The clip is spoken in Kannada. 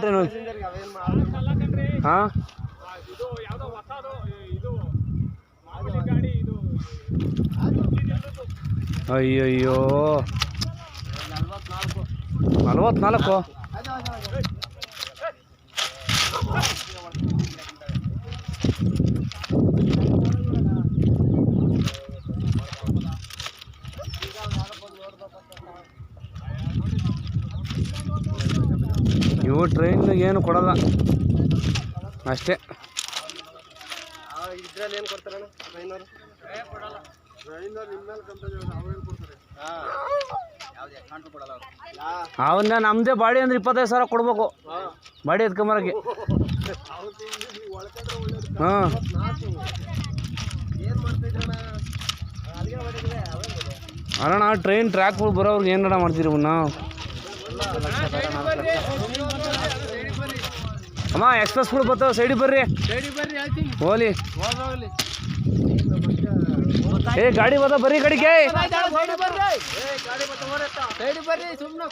ಟ್ರೈನ್ ಹಾಂ ಅಯ್ಯಯ್ಯೋ 44 ಇವು ಟ್ರೈನ್ ಏನು ಕೊಡಲ್ಲ ಅಷ್ಟೇ. ಅವನ್ನ ನಮ್ಮದೇ ಬಾಡಿ ಅಂದ್ರೆ 25,000 ಕೊಡ್ಬೇಕು ಬಾಡಿ ಎತ್ಕೊಂಬರಕ್ಕೆ. ಹಾಂ ಅಣ್ಣ ಟ್ರೈನ್ ಟ್ರ್ಯಾಕ್ಗಳು ಬರೋರ್ಗೆ ಏನಾರ ಮಾಡ್ತೀರಿ ನಾವು. ಅಮ್ಮ ಎಕ್ಸ್ಪ್ರೆಸ್ಗಳು ಬರ್ತಾವೆ, ಸೈಡಿಗೆ ಬರ್ರಿ ಹೋಲಿ. ಏ ಗಾಡಿ ಬತ್ತ ಬರ್ರಿ ಕಡೆಗೆ ಸುಮ್ಮನೆ